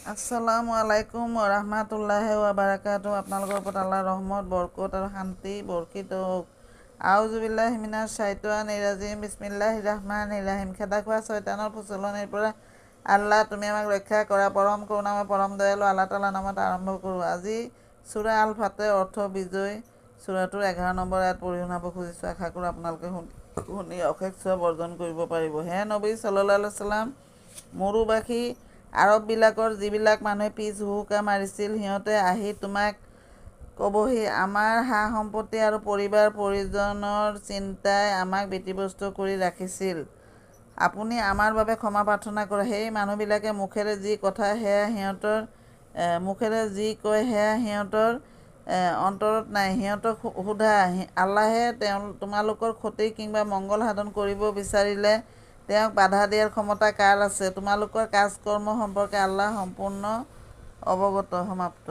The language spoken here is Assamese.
আসসালামু আলাইকুম ওৰহমাতুল্লাহি ওয়াবাৰাকাতুহু। আপোনালোকৰ ওপৰত আল্লাহৰ ৰহমত বৰকত আৰু শান্তি বৰ্ষিত হওক। আউযু বিল্লাহি মিনাছ শাইতানিৰ ৰাজিম। বিসমিল্লাহিৰ ৰহমানিৰ ৰহিম। খেদা খোৱা শয়তানৰ প্ৰচলনিৰ পৰা আল্লাহ তুমি আমাক ৰক্ষা কৰা। পৰম কৰোণাময় পৰম দয়ালু আল্লাহ তাআলাৰ নামত আৰম্ভ কৰোঁ। আজি সূৰা আল ফাতহ অৰ্থ বিজয়। সূৰাটোৰ 11 নম্বৰ আয়াত পঢ়ি শুনাব খুজিছোঁ। আশা কৰোঁ আপোনালোকে শুনি অশেষ সওৱাব অৰ্জন কৰিব পাৰিব। হে নবী সাল্লাল্লাহু আলাইহি ওয়াসাল্লাম, মৰুবাসী আৰববিলাকৰ যিবিলাক মানুহে পিছ হুহুকা মাৰিছিল, সিহঁতে আহি তোমাক ক'বহি, আমাৰ সা সম্পত্তি আৰু পৰিবাৰ পৰিজনৰ চিন্তাই আমাক ব্যতিব্যস্ত কৰি ৰাখিছিল। আপুনি আমাৰ বাবে ক্ষমা প্ৰাৰ্থনা কৰক। সেই মানুহবিলাকে মুখেৰে যি কয় সেয়া সিহঁতৰ অন্তৰত নাই। সিহঁতক সোধা, আল্লাহে তোমালোকৰ ক্ষতি কিংবা মংগল সাধন কৰিব বিচাৰিলে তেওঁক বাধা দিয়াৰ ক্ষমতা কাৰ আছে? তোমালোকৰ কাজ কৰ্ম সম্পৰ্কে আল্লাহ সম্পূৰ্ণ অৱগত। সমাপ্ত।